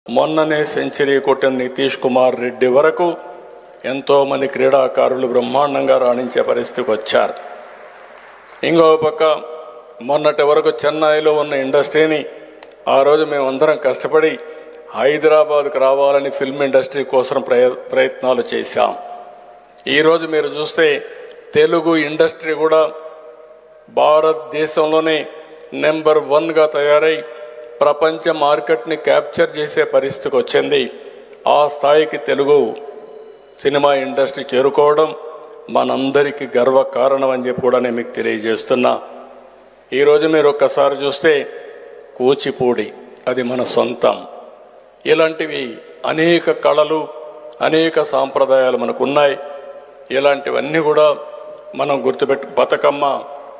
మొన్ననే సెంచరీ కొట్టిన నితీష్ కుమార్ రెడ్డి వరకు ఎంతోమంది క్రీడాకారులు బ్రహ్మాండంగా రాణించే పరిస్థితికి వచ్చారు. ఇంకో పక్క మొన్నటి వరకు చెన్నైలో ఉన్న ఇండస్ట్రీని ఆ రోజు మేమందరం కష్టపడి హైదరాబాద్కు రావాలని ఫిల్మ్ ఇండస్ట్రీ కోసం ప్రయత్నాలు చేశాం. ఈరోజు మీరు చూస్తే తెలుగు ఇండస్ట్రీ కూడా భారతదేశంలోనే నెంబర్ 1గా తయారై ప్రపంచ మార్కెట్ని క్యాప్చర్ చేసే పరిస్థితికి వచ్చింది. ఆ స్థాయికి తెలుగు సినిమా ఇండస్ట్రీ చేరుకోవడం మనందరికీ గర్వకారణం అని చెప్పి కూడా నేను మీకు తెలియజేస్తున్నా. ఈరోజు మీరు ఒక్కసారి చూస్తే కూచిపూడి అది మన సొంతం. ఇలాంటివి అనేక కళలు అనేక సాంప్రదాయాలు మనకున్నాయి. ఇలాంటివన్నీ కూడా మనం గుర్తుపెట్టు. బతుకమ్మ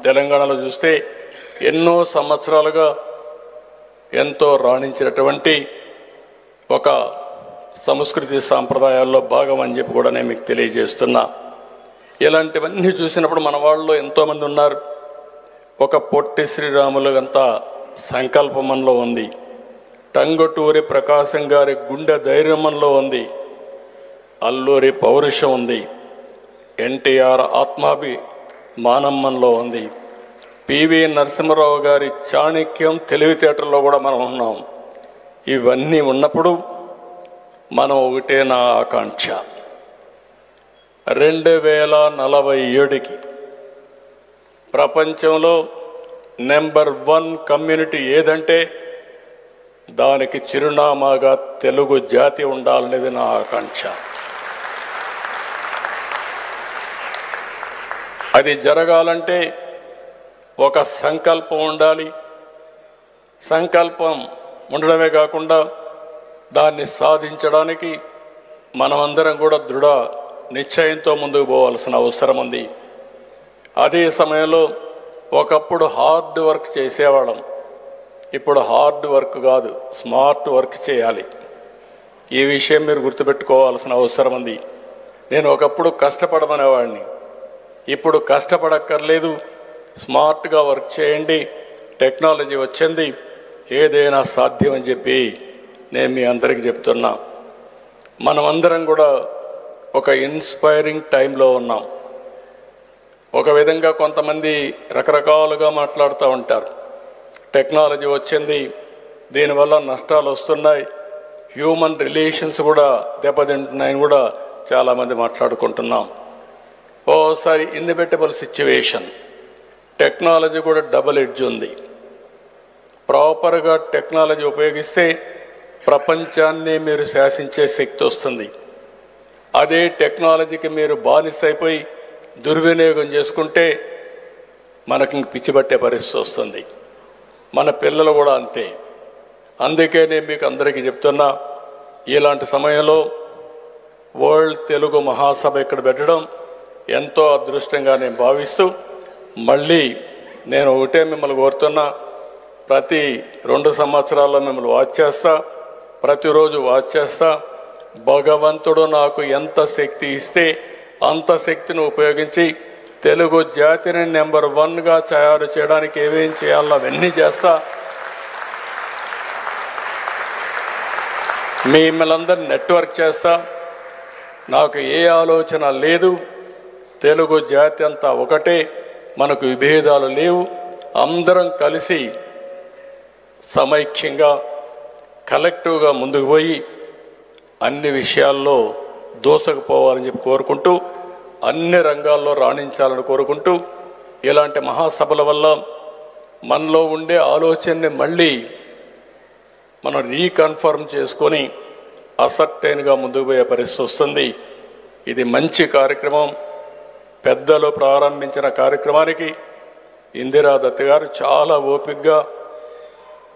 తెలంగాణలో చూస్తే ఎన్నో సంవత్సరాలుగా ఎంతో రాణించినటువంటి ఒక సంస్కృతి సాంప్రదాయాల్లో భాగం అని చెప్పి కూడా నేను మీకు తెలియజేస్తున్నా. ఇలాంటివన్నీ చూసినప్పుడు మన వాళ్ళలో ఎంతోమంది ఉన్నారు. ఒక పొట్టి శ్రీరాములు అంత సంకల్పమంలో ఉంది, టంగుటూరి ప్రకాశం గారి గుండె ధైర్యమంలో ఉంది, అల్లూరి పౌరుషం ఉంది, ఎన్టీఆర్ ఆత్మాభిమానమ్మలో ఉంది, పివి నరసింహారావు గారి చాణక్యం తెలివితేటల్లో కూడా మనం ఉన్నాం. ఇవన్నీ ఉన్నప్పుడు మనం ఒకటే నా ఆకాంక్ష, 2047కి ప్రపంచంలో నెంబర్ 1 కమ్యూనిటీ ఏదంటే దానికి చిరునామాగా తెలుగు జాతి ఉండాలనేది నా ఆకాంక్ష. అది జరగాలంటే ఒక సంకల్పం ఉండాలి. సంకల్పం ఉండడమే కాకుండా దాన్ని సాధించడానికి మనమందరం కూడా దృఢ నిశ్చయంతో ముందుకు పోవాల్సిన అవసరం ఉంది. అదే సమయంలో ఒకప్పుడు హార్డ్ వర్క్ చేసేవాళ్ళం, ఇప్పుడు హార్డ్ వర్క్ కాదు స్మార్ట్ వర్క్ చేయాలి. ఈ విషయం మీరు గుర్తుపెట్టుకోవాల్సిన అవసరం ఉంది. నేను ఒకప్పుడు కష్టపడమనేవాడిని, ఇప్పుడు కష్టపడక్కర్లేదు, స్మార్ట్గా వర్క్ చేయండి, టెక్నాలజీ వచ్చింది, ఏదైనా సాధ్యం అని చెప్పి నేను మీ అందరికీ చెప్తున్నా. మనమందరం కూడా ఒక ఇన్స్పైరింగ్ టైంలో ఉన్నాం. ఒక విధంగా కొంతమంది రకరకాలుగా మాట్లాడుతూ ఉంటారు. టెక్నాలజీ వచ్చింది, దీనివల్ల నష్టాలు వస్తున్నాయి, హ్యూమన్ రిలేషన్స్ కూడా దెబ్బతింటున్నాయని కూడా చాలామంది మాట్లాడుకుంటున్నాం. ఓసారి ఇన్ఎవిటబుల్ సిచ్యువేషన్, టెక్నాలజీ కూడా డబుల్ ఎడ్జ్ ఉంది. ప్రాపర్గా టెక్నాలజీ ఉపయోగిస్తే ప్రపంచాన్ని మీరు శాసించే శక్తి వస్తుంది. అదే టెక్నాలజీకి మీరు బానిసైపోయి దుర్వినియోగం చేసుకుంటే మనకి పిచ్చిబట్టే పరిస్థితి వస్తుంది. మన పిల్లలు కూడా అంతే. అందుకే నేను మీకు అందరికీ చెప్తున్నా, ఇలాంటి సమయంలో వరల్డ్ తెలుగు మహాసభ ఇక్కడ పెట్టడం ఎంతో అదృష్టంగా నేను భావిస్తూ, మళ్ళీ నేను ఒకటే మిమ్మల్ని కోరుతున్నా, ప్రతి 2 సంవత్సరాల్లో మిమ్మల్ని వాచ్ చేస్తా, ప్రతిరోజు వాచ్ చేస్తా. భగవంతుడు నాకు ఎంత శక్తి ఇస్తే అంత శక్తిని ఉపయోగించి తెలుగు జాతిని నెంబర్ 1గా తయారు చేయడానికి ఏమేం చేయాలో అవన్నీ చేస్తా. మిమ్మల్ందరినీ నెట్వర్క్ చేస్తా. నాకు ఏ ఆలోచన లేదు, తెలుగు జాతి అంతా ఒకటే, మనకు విభేదాలు లేవు, అందరం కలిసి సమైక్యంగా కలెక్టివ్గా ముందుకు పోయి అన్ని విషయాల్లో దూసుకుపోవాలని చెప్పి కోరుకుంటూ, అన్ని రంగాల్లో రాణించాలని కోరుకుంటూ, ఇలాంటి మహాసభల వల్ల మనలో ఉండే ఆలోచనని మళ్ళీ మనం రీకన్ఫర్మ్ చేసుకొని అసర్టైన్గా ముందుకు పోయే పరిస్థితి వస్తుంది. ఇది మంచి కార్యక్రమం. పెద్దలు ప్రారంభించిన కార్యక్రమానికి ఇందిరా దత్ గారు చాలా ఓపికగా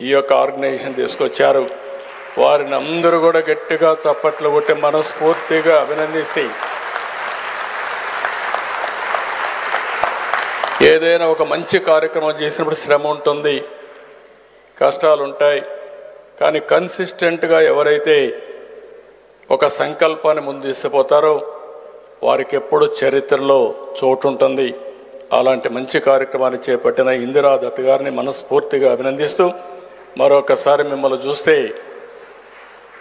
ఈ యొక్క ఆర్గనైజేషన్ తీసుకొచ్చారు. వారిని అందరూ కూడా గట్టిగా చప్పట్లు కొట్టి మనస్ఫూర్తిగా అభినందిస్తే, ఏదైనా ఒక మంచి కార్యక్రమం చేసినప్పుడు శ్రమ ఉంటుంది, కష్టాలు ఉంటాయి. కానీ కన్సిస్టెంట్గా ఎవరైతే ఒక సంకల్పాన్ని ముందు తీసుకుపోతారో వారికి ఎప్పుడు చరిత్రలో చోటు ఉంటుంది. అలాంటి మంచి కార్యక్రమాన్ని చేపట్టిన ఇందిరా దత్ గారిని మనస్ఫూర్తిగా అభినందిస్తూ, మరొకసారి మిమ్మల్ని చూస్తే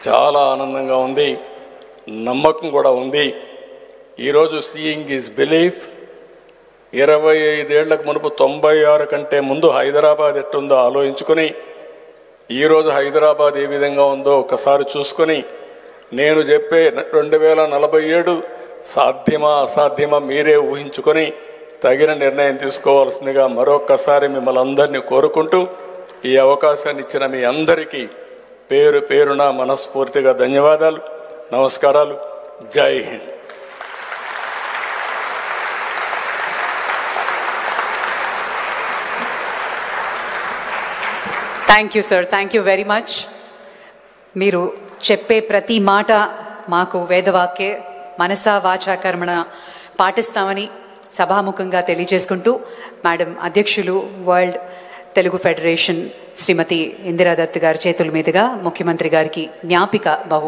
చాలా ఆనందంగా ఉంది, నమ్మకం కూడా ఉంది. ఈరోజు సీయింగ్ ఈజ్ బిలీఫ్. 25 ఏళ్లకు మునుపు 96 కంటే ముందు హైదరాబాద్ ఎట్టుందో ఆలోచించుకొని ఈరోజు హైదరాబాద్ ఏ విధంగా ఉందో ఒకసారి చూసుకొని నేను చెప్పే 2047 సాధ్యమా అసాధ్యమా మీరే ఊహించుకొని తగిన నిర్ణయం తీసుకోవాల్సిందిగా మరొక్కసారి మిమ్మల్ని అందరినీ కోరుకుంటూ ఈ అవకాశాన్ని ఇచ్చిన మీ అందరికీ పేరు పేరున మనస్ఫూర్తిగా ధన్యవాదాలు, నమస్కారాలు. జై Hind. Thank you sir, thank you very much. మీరు చెప్పే ప్రతి మాట మాకు వేదవాక్యే, మనసా వాచా కర్మణ పాటిస్తామని సభాముఖంగా తెలియజేసుకుంటూ మేడం అధ్యక్షులు వరల్డ్ తెలుగు ఫెడరేషన్ శ్రీమతి ఇందిరా దత్ గారి చేతుల మీదుగా ముఖ్యమంత్రి గారికి జ్ఞాపిక బహు